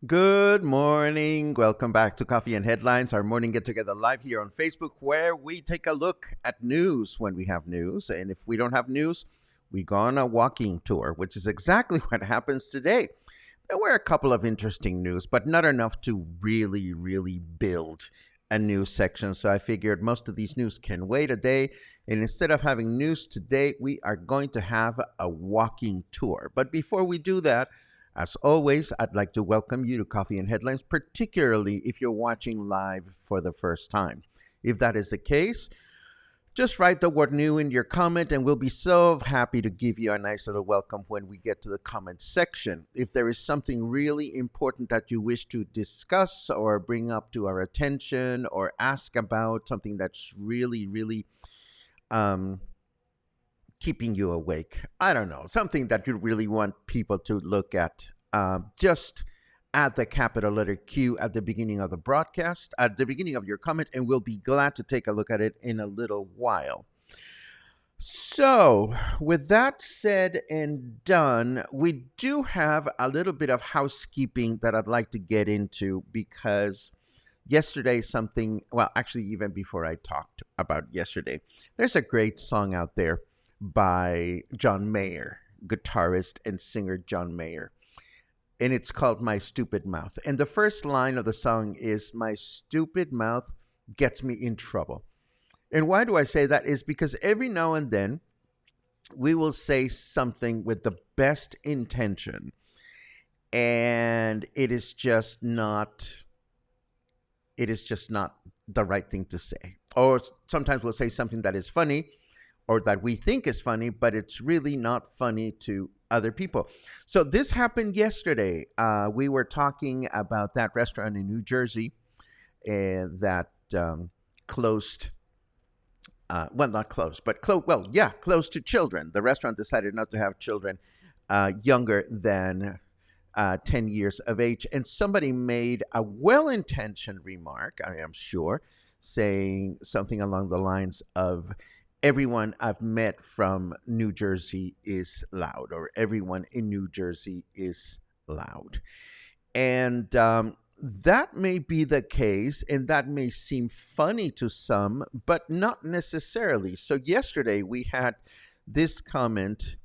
Good morning. Welcome back to Coffee and Headlines, our morning get together live here on Facebook, where we take a look at news when we have news. And if we don't have news, we go on a walking tour, which is exactly what happens today. There were a couple of interesting news, but not enough to really build a news section. So I figured most of these news can wait a day. And instead of having news today, we are going to have a walking tour. But before we do that, as always, I'd like to welcome you to Coffee and Headlines, particularly if you're watching live for the first time. If that is the case, just write the word new in your comment and we'll be so happy to give you a nice little welcome when we get to the comment section. If there is something really important that you wish to discuss or bring up to our attention or ask about, something that's really keeping you awake, I don't know, something that you really want people to look at, just add the capital letter Q at the beginning of the broadcast, at the beginning of your comment, and we'll be glad to take a look at it in a little while. So, with that said and done, we do have a little bit of housekeeping that I'd like to get into, because yesterday actually even before I talked about yesterday, there's a great song out there by John Mayer, guitarist and singer John Mayer. And it's called My Stupid Mouth. And the first line of the song is, "My stupid mouth gets me in trouble." And why do I say that? Is because every now and then we will say something with the best intention, and it is just not the right thing to say. Or sometimes we'll say something that is funny, or that we think is funny, but it's really not funny to other people. So this happened yesterday. We were talking about that restaurant in New Jersey that closed. Not closed, but close to children. The restaurant decided not to have children younger than 10 years of age. And somebody made a well-intentioned remark, I am sure, saying something along the lines of, "Everyone I've met from New Jersey is loud," or "Everyone in New Jersey is loud." And that may be the case, and that may seem funny to some, but not necessarily. So yesterday we had this comment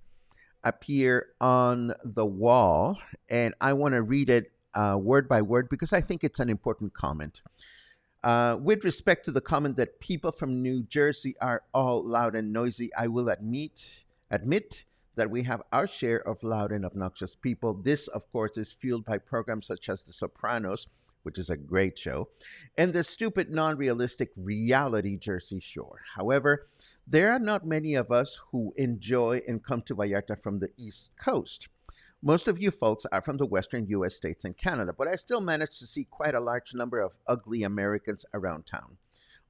appear on the wall, and I want to read it word by word because I think it's an important comment. With respect to the comment that people from New Jersey are all loud and noisy, I will admit that we have our share of loud and obnoxious people. This, of course, is fueled by programs such as The Sopranos, which is a great show, and the stupid, non-realistic reality Jersey Shore. However, there are not many of us who enjoy and come to Vallarta from the East Coast. Most of you folks are from the Western U.S. states and Canada, but I still manage to see quite a large number of ugly Americans around town.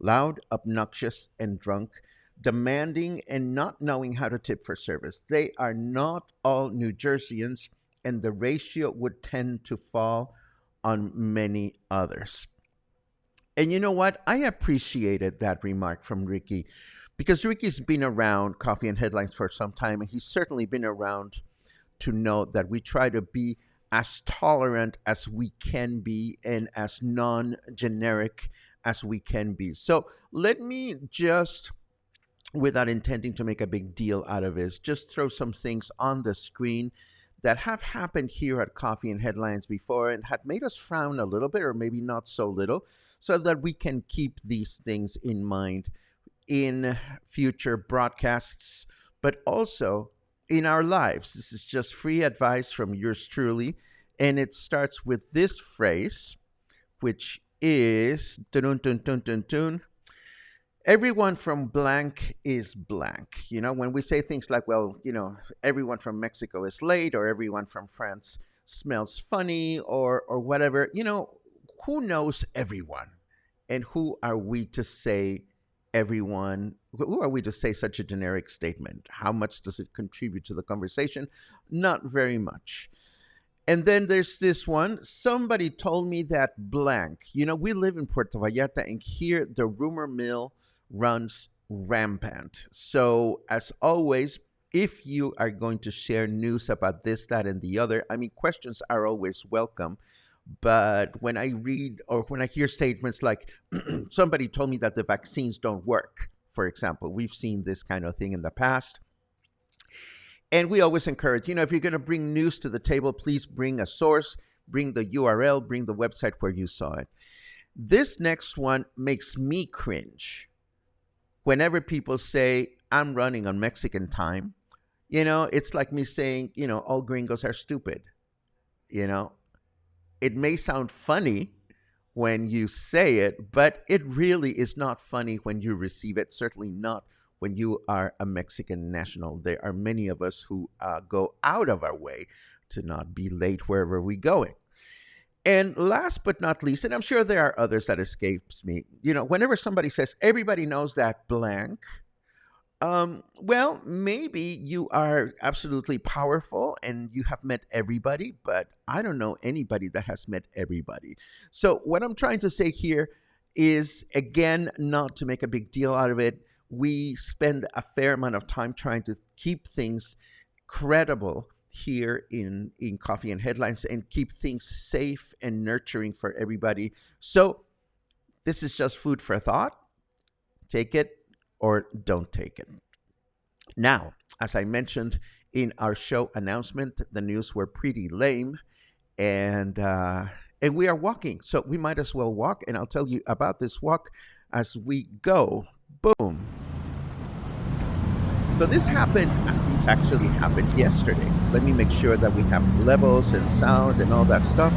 Loud, obnoxious, and drunk, demanding and not knowing how to tip for service. They are not all New Jerseyans, and the ratio would tend to fall on many others. And you know what? I appreciated that remark from Ricky because Ricky's been around Coffee and Headlines for some time, and he's certainly been around to know that we try to be as tolerant as we can be and as non generic as we can be. So let me just, without intending to make a big deal out of this, just throw some things on the screen that have happened here at Coffee and Headlines before and had made us frown a little bit, or maybe not so little, so that we can keep these things in mind in future broadcasts, but also in our lives. This is just free advice from yours truly. And it starts with this phrase, which is dun, dun, dun, dun, dun, everyone from blank is blank. You know, when we say things like, well, everyone from Mexico is late, or everyone from France smells funny, or whatever, who knows everyone? And who are we to say everyone? Who are we to say such a generic statement? How much does it contribute to the conversation? Not very much. And then there's this one. Somebody told me that blank. We live in Puerto Vallarta, and here the rumor mill runs rampant. So, as always, if you are going to share news about this, that, and the other, questions are always welcome. But when I read or when I hear statements like somebody told me that the vaccines don't work, for example, we've seen this kind of thing in the past. And we always encourage, if you're going to bring news to the table, please bring a source, bring the URL, bring the website where you saw it. This next one makes me cringe. Whenever people say, I'm running on Mexican time, it's like me saying, all gringos are stupid. It may sound funny when you say it, but it really is not funny when you receive it, certainly not when you are a Mexican national. There are many of us who go out of our way to not be late wherever we're going. And last but not least, and I'm sure there are others that escapes me, whenever somebody says, everybody knows that blank, well, maybe you are absolutely powerful and you have met everybody, but I don't know anybody that has met everybody. So what I'm trying to say here is, again, not to make a big deal out of it. We spend a fair amount of time trying to keep things credible here in Coffee and Headlines and keep things safe and nurturing for everybody. So this is just food for thought. Take it or don't take it. Now, as I mentioned in our show announcement, the news were pretty lame, and we are walking, so we might as well walk, and I'll tell you about this walk as we go. Boom. So this actually happened yesterday. Let me make sure that we have levels and sound and all that stuff,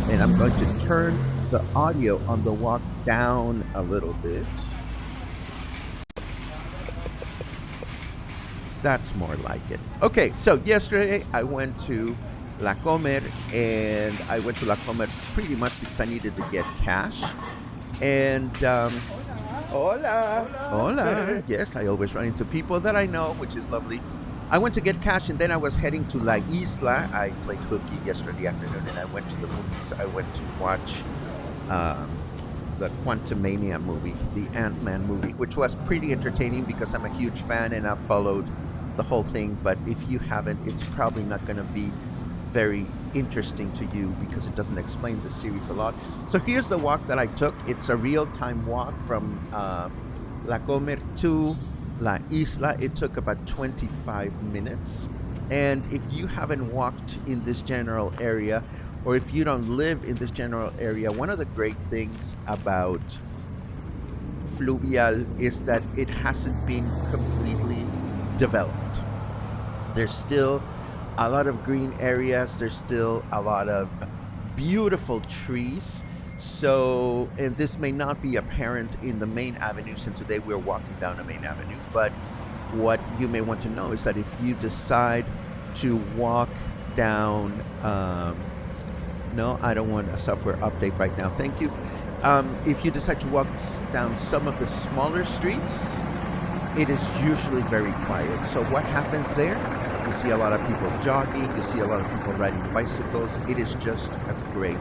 and I'm going to turn the audio on the walk down a little bit. That's more like it. Okay, so yesterday I went to La Comer, and I went to La Comer pretty much because I needed to get cash. And, hola. Yes, I always run into people that I know, which is lovely. I went to get cash, and then I was heading to La Isla. I played hooky yesterday afternoon, and I went to the movies. I went to watch the Quantumania movie, the Ant-Man movie, which was pretty entertaining because I'm a huge fan and I've followed the whole thing. But if you haven't, it's probably not going to be very interesting to you because it doesn't explain the series a lot. So here's the walk that I took. It's a real-time walk from La Comer to La Isla. It took about 25 minutes. And if you haven't walked in this general area, or if you don't live in this general area, one of the great things about Fluvial is that it hasn't been completely developed. There's still a lot of green areas. There's still a lot of beautiful trees. So, and this may not be apparent in the main avenues, and today we're walking down the main avenue, but what you may want to know is that if you decide to walk down, no, I don't want a software update right now, thank you. If you decide to walk down some of the smaller streets, it is usually very quiet. So what happens there? You see a lot of people jogging, you see a lot of people riding bicycles. It is just a great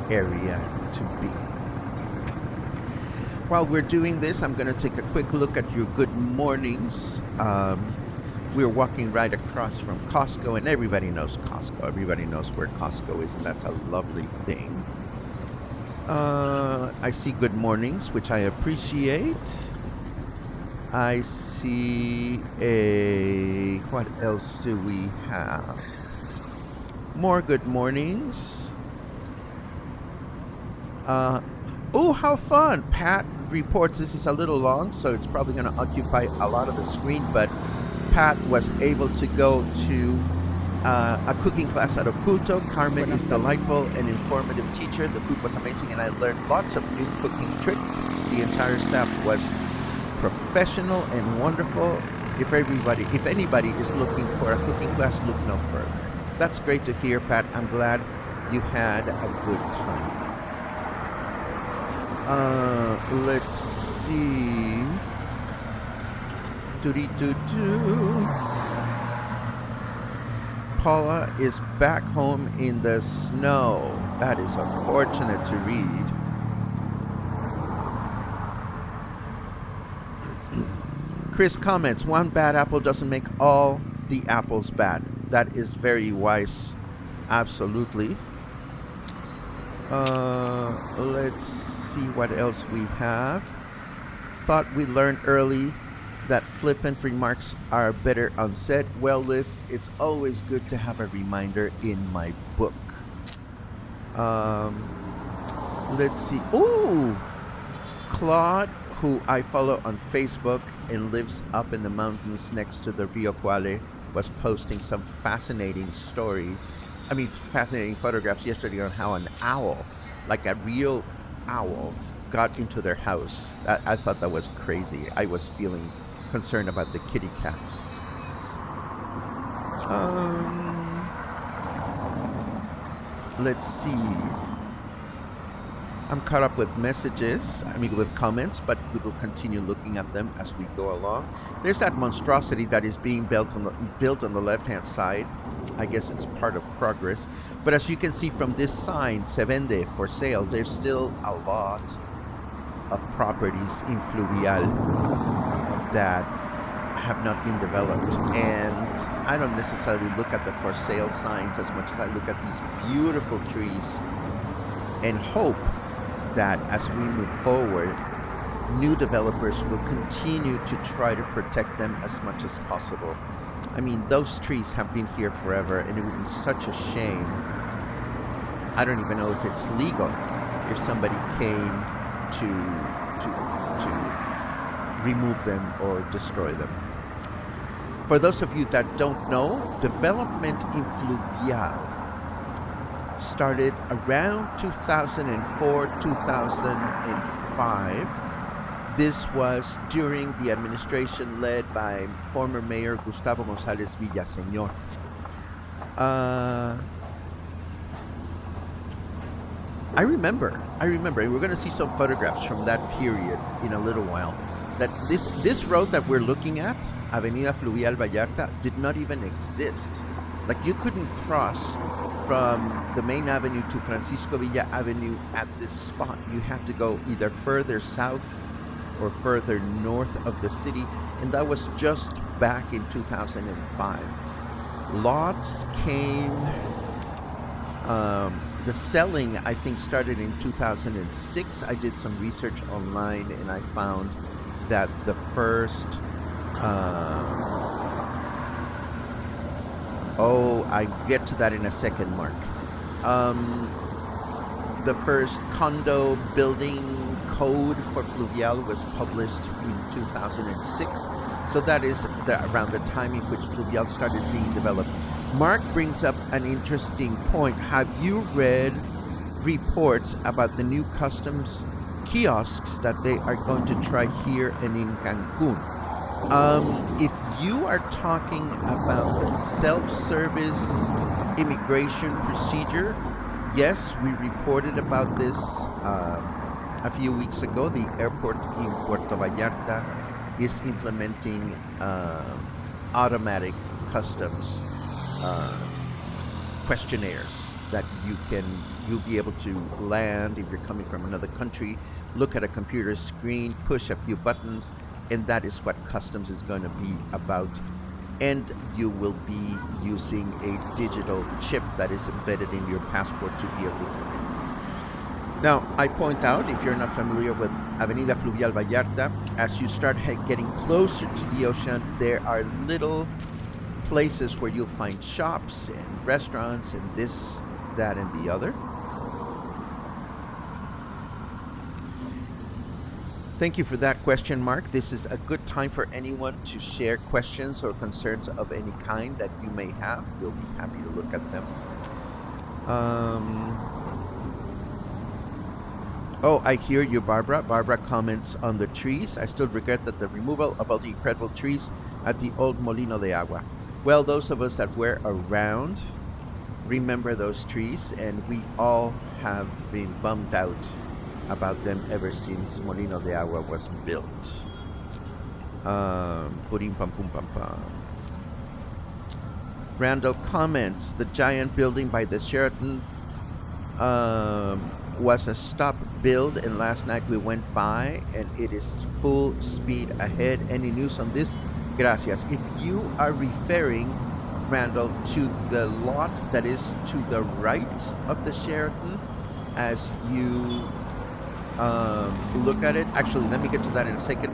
area to be. While we're doing this, I'm going to take a quick look at your good mornings. We're walking right across from Costco, and everybody knows Costco. Everybody knows where Costco is, and that's a lovely thing. I see good mornings, which I appreciate. I see what else do we have? More good mornings. Oh, how fun! Pat reports this is a little long, so it's probably going to occupy a lot of the screen, but Pat was able to go to a cooking class at Oculto. Carmen is delightful and informative teacher. The food was amazing, and I learned lots of new cooking tricks. The entire staff was professional and wonderful. If anybody is looking for a cooking class, look no further. That's great to hear, Pat. I'm glad you had a good time. Let's see. Paula is back home in the snow. That is unfortunate to read. Chris comments, one bad apple doesn't make all the apples bad. That is very wise. Absolutely. Let's see what else we have. Thought we learned early that flippant remarks are better unsaid. Well, Liz, it's always good to have a reminder in my book. Let's see. Ooh! Claude, who I follow on Facebook and lives up in the mountains next to the Rio Quale, was posting some fascinating photographs yesterday on how an owl, like a real owl, got into their house. I thought that was crazy. I was feeling concerned about the kitty cats. Let's see. I'm caught up with messages, with comments, but we will continue looking at them as we go along. There's that monstrosity that is being built on the left-hand side. I guess it's part of progress. But as you can see from this sign, Se Vende, for sale, there's still a lot of properties in Fluvial that have not been developed. And I don't necessarily look at the for sale signs as much as I look at these beautiful trees and hope that as we move forward, new developers will continue to try to protect them as much as possible. Those trees have been here forever, and it would be such a shame. I don't even know if it's legal if somebody came to remove them or destroy them. For those of you that don't know, development in Fluvial started around 2004, 2005. This was during the administration led by former Mayor Gustavo González Villaseñor. I remember, we're going to see some photographs from that period in a little while, that this road that we're looking at, Avenida Fluvial Vallarta, did not even exist. Like, you couldn't cross from the main avenue to Francisco Villa Avenue at this spot. You had to go either further south or further north of the city, and that was just back in 2005. Lots came, the selling, I think, started in 2006. I did some research online, and I found that the first, I get to that in a second, Mark. The first condo building code for Fluvial was published in 2006. So that is around the time in which Fluvial started being developed. Mark brings up an interesting point. Have you read reports about the new customs kiosks that they are going to try here and in Cancun? If you are talking about the self-service immigration procedure, yes, we reported about this a few weeks ago. The airport in Puerto Vallarta is implementing automatic customs questionnaires that you'll be able to land if you're coming from another country, look at a computer screen, push a few buttons, and that is what customs is going to be about. And you will be using a digital chip that is embedded in your passport to be able to come in. Now, I point out, if you're not familiar with Avenida Fluvial Vallarta, as you start getting closer to the ocean, there are little places where you'll find shops and restaurants and this, that, and the other. Thank you for that question, Mark. This is a good time for anyone to share questions or concerns of any kind that you may have. We'll be happy to look at them. Oh, I hear you, Barbara. Barbara comments on the trees. I still regret that the removal of all the incredible trees at the old Molino de Agua. Well, those of us that were around remember those trees, and we all have been bummed out about them ever since Molino de Agua was built. Purim pam pum pam pam. Randall comments, the giant building by the Sheraton was a stop build, and last night we went by and it is full speed ahead. Any news on this? Gracias. If you are referring, Randall, to the lot that is to the right of the Sheraton as you look at it, actually let me get to that in a second.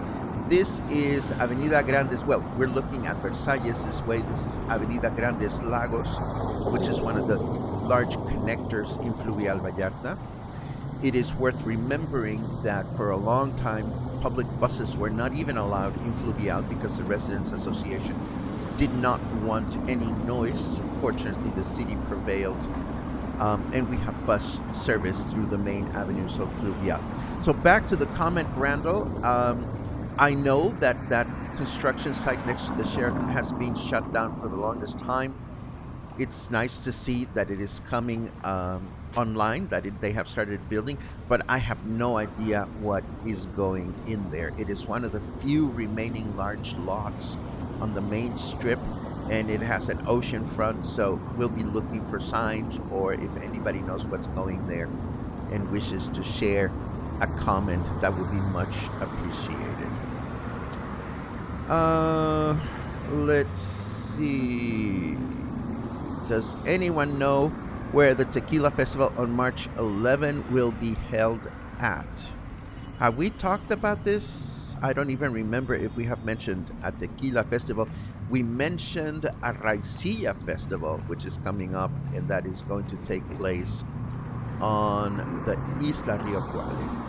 This is Avenida Grandes. Well, we're looking at Versalles this way. This is Avenida Grandes Lagos, which is one of the large connectors in Fluvial Vallarta. It is worth remembering that for a long time, public buses were not even allowed in Fluvial because the Residents Association did not want any noise. Fortunately, the city prevailed, and we have bus service through the main avenues of Fluvial. So back to the comment, Randall. I know that that construction site next to the Sheraton has been shut down for the longest time. It's nice to see that it is coming online, that they have started building, but I have no idea what is going in there. It is one of the few remaining large lots on the main strip, and it has an ocean front, so we'll be looking for signs, or if anybody knows what's going there and wishes to share a comment, that would be much appreciated. Let's see. Does anyone know where the Tequila Festival on March 11 will be held at? Have we talked about this? I don't even remember if we have mentioned a Tequila Festival. We mentioned a Raicilla Festival, which is coming up, and that is going to take place on the Isla Rio Cuale.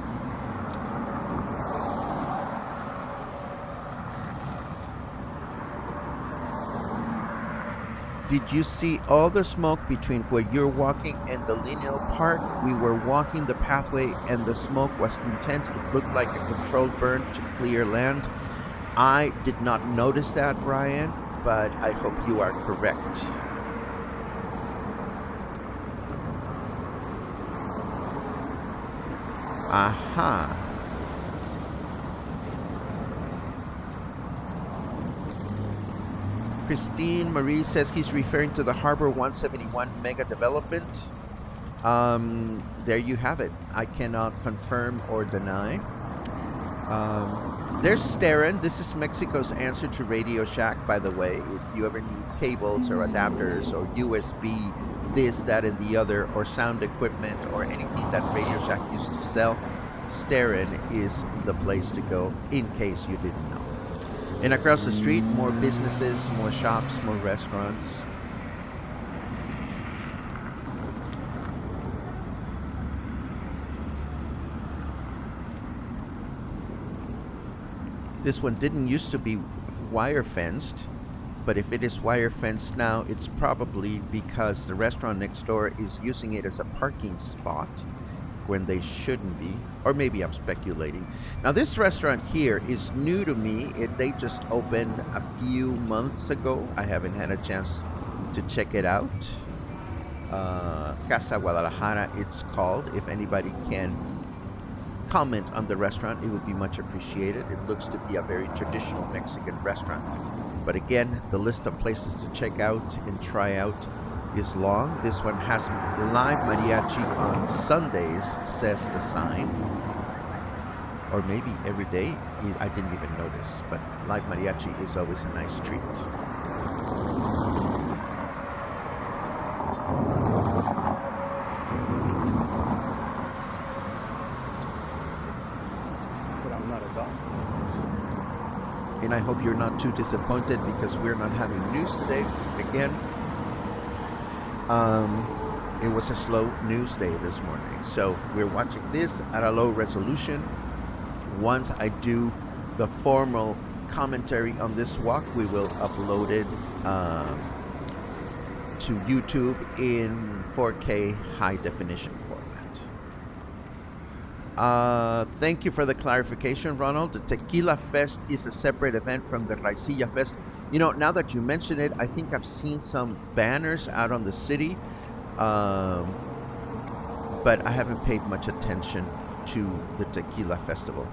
Did you see all the smoke between where you're walking and the lineal park? We were walking the pathway and the smoke was intense. It looked like a controlled burn to clear land. I did not notice that, Brian, but I hope you are correct. Aha. Christine Marie says he's referring to the Harbor 171 mega development. There you have it. I cannot confirm or deny. There's Steren. This is Mexico's answer to Radio Shack, by the way. If you ever need cables or adapters or USB, this, that, and the other, or sound equipment or anything that Radio Shack used to sell, Steren is the place to go, in case you didn't know. And across the street, more businesses, more shops, more restaurants. This one didn't used to be wire fenced, but if it is wire fenced now, it's probably because the restaurant next door is using it as a parking spot when they shouldn't be, or maybe I'm speculating. Now this restaurant here is new to me. They just opened a few months ago. I haven't had a chance to check it out. Casa Guadalajara it's called. If anybody can comment on the restaurant, it would be much appreciated. It looks to be a very traditional Mexican restaurant. But again, the list of places to check out and try out is long. This one has live mariachi on Sundays, says the sign. Or maybe every day. I didn't even notice. But live mariachi is always a nice treat. But I'm not a dog. And I hope you're not too disappointed because we're not having news today. Again, it was a slow news day this morning. So we're watching this at a low resolution. Once I do the formal commentary on this walk, we will upload it to YouTube in 4K high definition format. Thank you for the clarification, Ronald. The Tequila Fest is a separate event from the Raicilla Fest. You know, now that you mention it, I think I've seen some banners out on the city, but I haven't paid much attention to the Tequila Festival.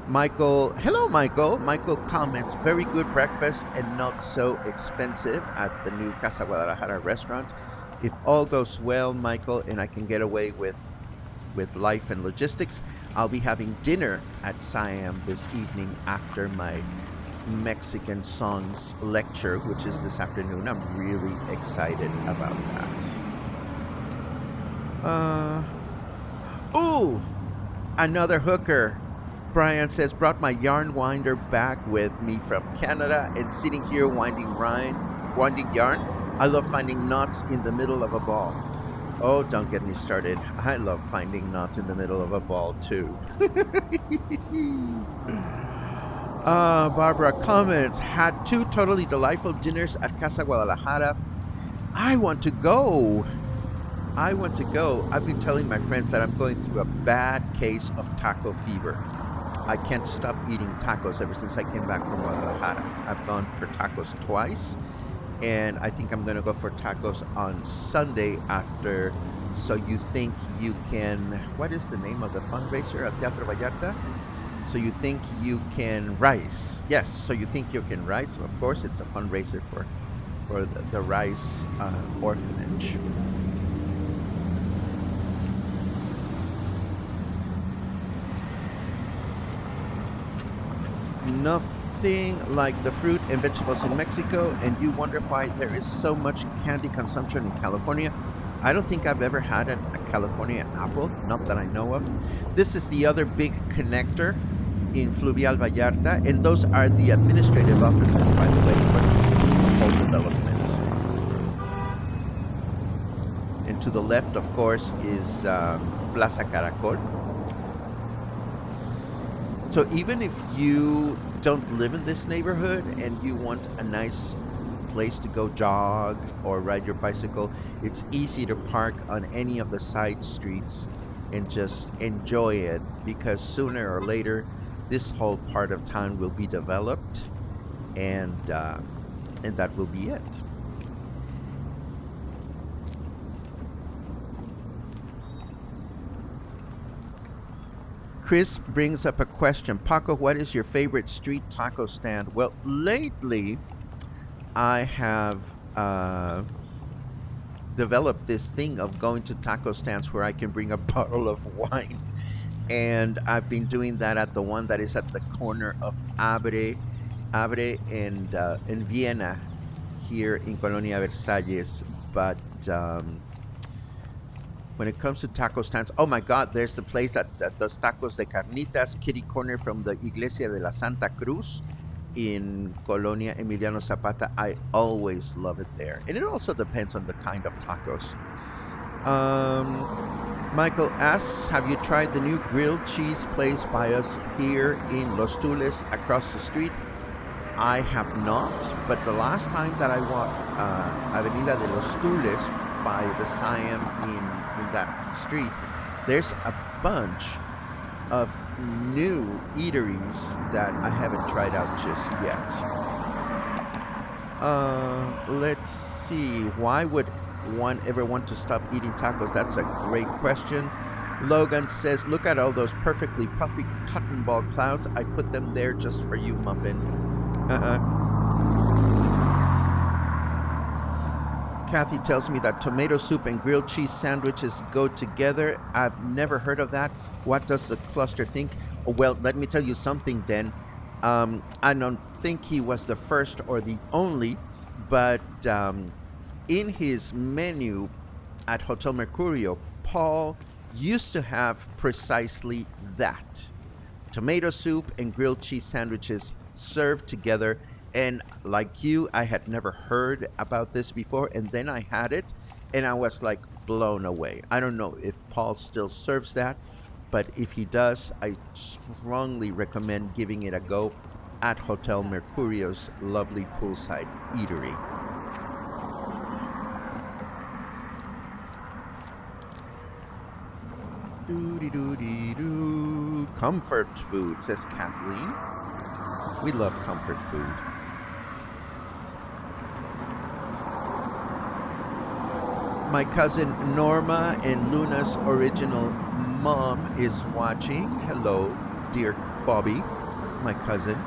Michael, hello, Michael. Michael comments, very good breakfast and not so expensive at the new Casa Guadalajara restaurant. If all goes well, Michael, and I can get away with life and logistics, I'll be having dinner at Siam this evening after my Mexican songs lecture, which is this afternoon. I'm really excited about that. Ooh, another hooker. Brian says, brought my yarn winder back with me from Canada and sitting here winding yarn. I love finding knots in the middle of a ball. Oh, don't get me started. I love finding knots in the middle of a ball too. Barbara comments, had 2 totally delightful dinners at Casa Guadalajara. I want to go. I've been telling my friends that I'm going through a bad case of taco fever. I can't stop eating tacos ever since I came back from Guadalajara. I've gone for tacos twice, and I think I'm going to go for tacos on Sunday after So You Think You Can... What is the name of the fundraiser at Puerto Vallarta? So You Think You Can Rise. Yes, So You Think You Can Rise. Of course, it's a fundraiser for the Rise orphanage. Nothing like the fruit and vegetables in Mexico, and you wonder why there is so much candy consumption in California. I don't think I've ever had a California apple, not that I know of. This is the other big connector in Fluvial Vallarta, and those are the administrative offices, by the way, for the whole development. And to the left, of course, is Plaza Caracol. So even if you don't live in this neighborhood and you want a nice place to go jog or ride your bicycle, it's easy to park on any of the side streets and just enjoy it, because sooner or later this whole part of town will be developed, and that will be it. Chris brings up a question. Paco, what is your favorite street taco stand? Well, lately I have developed this thing of going to taco stands where I can bring a bottle of wine. And I've been doing that at the one that is at the corner of Abre and Vienna here in Colonia Versalles. But when it comes to taco stands, oh my God, there's the place that does tacos de carnitas, kitty corner from the Iglesia de la Santa Cruz in Colonia Emiliano Zapata. I always love it there. And it also depends on the kind of tacos. Michael asks, have you tried the new grilled cheese place by us here in Los Tules across the street? I have not, but the last time that I walked Avenida de Los Tules by the Siam in that street, there's a bunch of new eateries that I haven't tried out just yet. Let's see, why would one ever want to stop eating tacos? That's a great question. Logan says, look at all those perfectly puffy cotton ball clouds. I put them there just for you, Muffin. Kathy tells me that tomato soup and grilled cheese sandwiches go together. I've never heard of that. What does the cluster think? Oh, well, let me tell you something then. I don't think he was the first or the only, but in his menu at Hotel Mercurio, Paul used to have precisely that: tomato soup and grilled cheese sandwiches served together. And like you, I had never heard about this before. And then I had it and I was like blown away. I don't know if Paul still serves that, but if he does, I strongly recommend giving it a go at Hotel Mercurio's lovely poolside eatery. Doo-dee-doo-dee-doo. Comfort food, says Kathleen. We love comfort food. My cousin Norma and Luna's original mom is watching. Hello, dear Bobby, my cousin.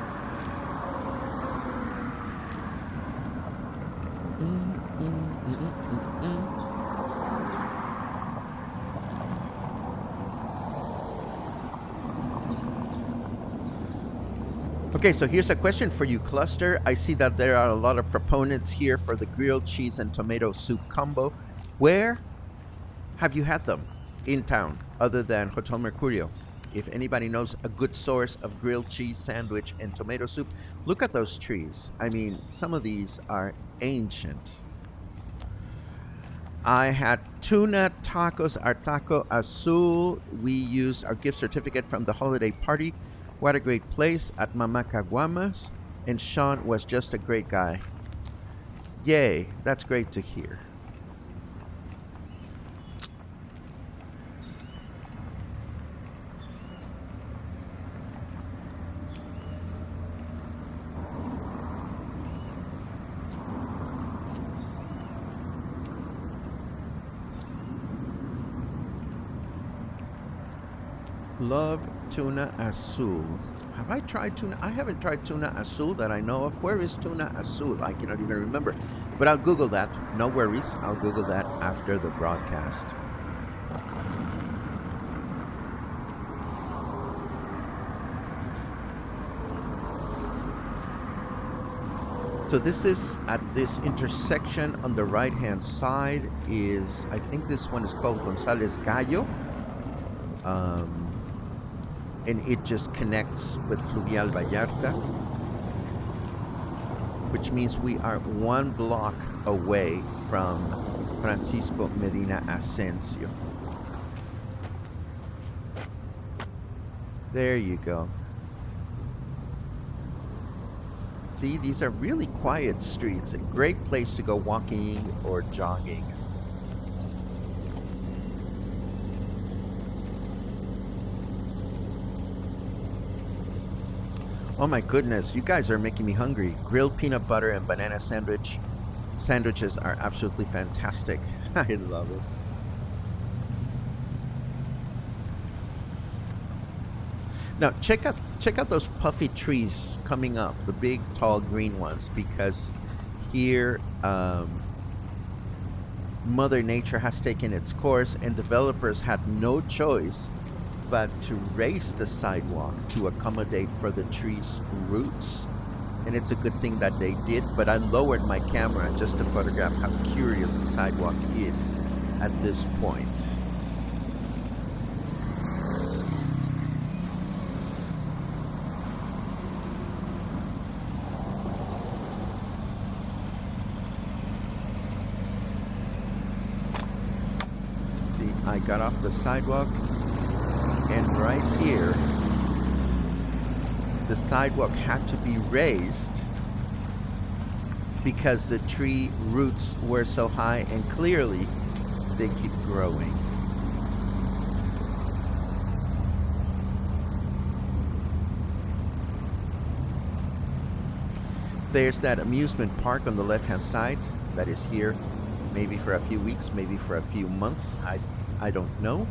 Okay, so here's a question for you, Cluster. I see that there are a lot of proponents here for the grilled cheese and tomato soup combo. Where have you had them in town other than Hotel Mercurio? If anybody knows a good source of grilled cheese sandwich and tomato soup, look at those trees. I mean, some of these are ancient. I had tuna tacos, our taco azul. We used our gift certificate from the holiday party. What a great place at Mama Caguamas. And Sean was just a great guy. Yay, that's great to hear. Love tuna azul. Have I tried tuna? I haven't tried tuna azul that I know of. Where is tuna azul? I cannot even remember. But I'll Google that. No worries. I'll Google that after the broadcast. So this is at this intersection on the right-hand side is, I think this one is called Gonzalez Gallo. And it just connects with Fluvial Vallarta, which means we are 1 block away from Francisco Medina Asensio. There you go. See, these are really quiet streets, a great place to go walking or jogging. Oh my goodness, you guys are making me hungry. Grilled peanut butter and banana sandwiches are absolutely fantastic. I love it. Now check out those puffy trees coming up, the big tall green ones, because here Mother Nature has taken its course and developers had no choice but to raise the sidewalk to accommodate for the tree's roots. And it's a good thing that they did, but I lowered my camera just to photograph how curious the sidewalk is at this point. See, I got off the sidewalk, and right here, the sidewalk had to be raised because the tree roots were so high, and clearly they keep growing. There's that amusement park on the left-hand side that is here maybe for a few weeks, maybe for a few months. I don't know.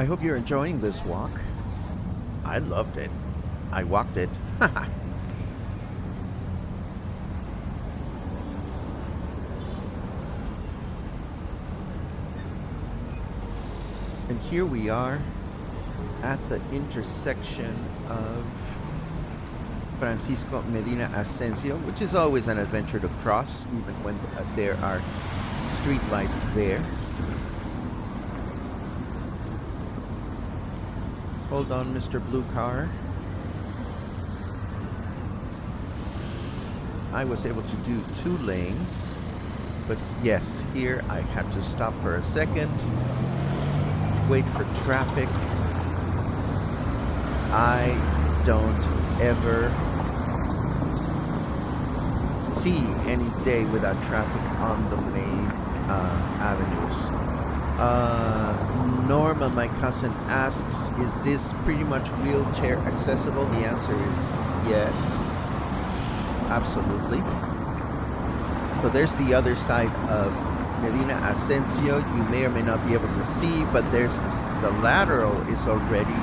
I hope you're enjoying this walk. I loved it. I walked it. And here we are at the intersection of Francisco Medina Asensio, which is always an adventure to cross, even when there are street lights there. Hold on, Mr. Blue Car. I was able to do 2 lanes, but yes, here I had to stop for a second, wait for traffic. I don't ever see any day without traffic on the main avenues. Norma, my cousin, asks, is this pretty much wheelchair accessible? The answer is yes, absolutely. So there's the other side of Medina Asensio. You may or may not be able to see, but there's the lateral is already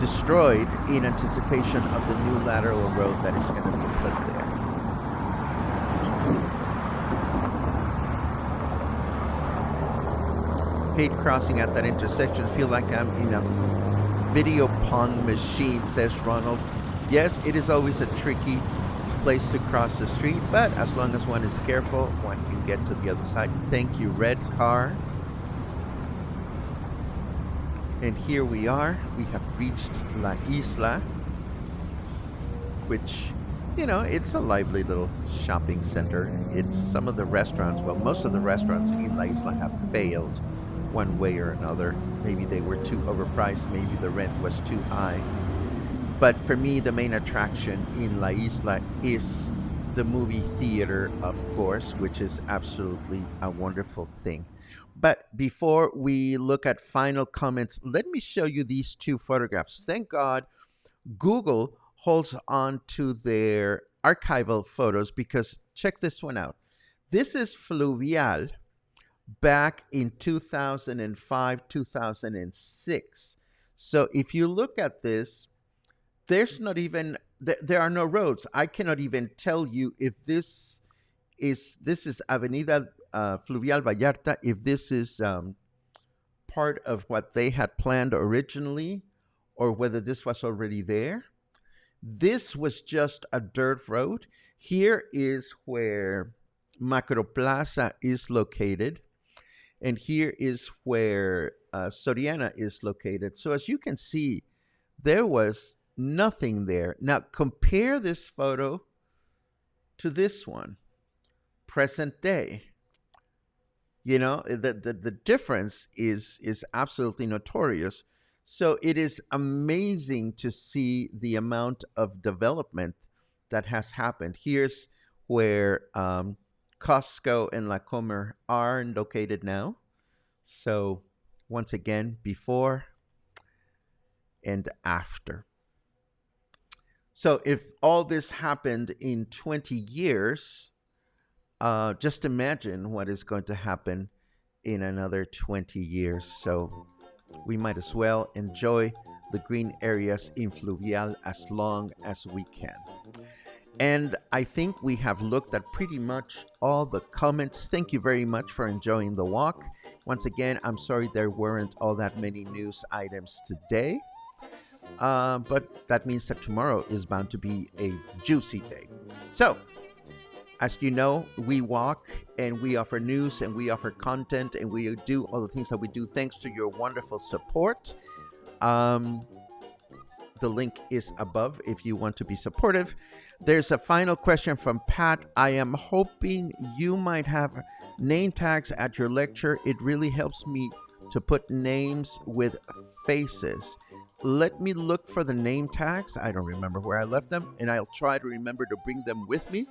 destroyed in anticipation of the new lateral road that is going to be put there. Hate crossing at that intersection. Feel like I'm in a video pong machine, says Ronald. Yes, it is always a tricky place to cross the street, but as long as one is careful, one can get to the other side. Thank you, red car. And here we are. We have reached La Isla, which, you know, it's a lively little shopping center. It's some of the restaurants, well, most of the restaurants in La Isla have failed one way or another. Maybe they were too overpriced, maybe the rent was too high. But for me, the main attraction in La Isla is the movie theater, of course, which is absolutely a wonderful thing. But before we look at final comments, let me show you these 2 photographs. Thank God Google holds on to their archival photos, because check this one out. This is Fluvial back in 2005, 2006. So if you look at this, there's not even, there are no roads. I cannot even tell you if this is Avenida Fluvial Vallarta, if this is part of what they had planned originally, or whether this was already there. This was just a dirt road. Here is where Macro Plaza is located, and here is where Soriana is located. So as you can see, there was nothing there. Now compare this photo to this one, present day. You know, the difference is absolutely notorious. So it is amazing to see the amount of development that has happened. Here's where Costco and La Comer are located now. So once again, before and after. So if all this happened in 20 years, just imagine what is going to happen in another 20 years. So we might as well enjoy the green areas in Fluvial as long as we can. And I think we have looked at pretty much all the comments. Thank you very much for enjoying the walk. Once again, I'm sorry there weren't all that many news items today. But that means that tomorrow is bound to be a juicy day. So, as you know, we walk and we offer news and we offer content and we do all the things that we do thanks to your wonderful support. The link is above if you want to be supportive. There's a final question from Pat. I am hoping you might have name tags at your lecture. It really helps me to put names with faces. Let me look for the name tags. I don't remember where I left them, and I'll try to remember to bring them with me.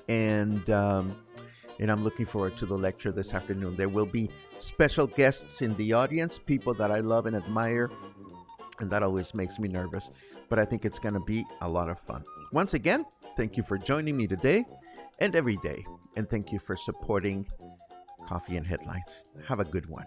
And I'm looking forward to the lecture this afternoon. There will be special guests in the audience, people that I love and admire, and that always makes me nervous. But I think it's going to be a lot of fun. Once again, thank you for joining me today and every day. And thank you for supporting Coffee and Headlines. Have a good one.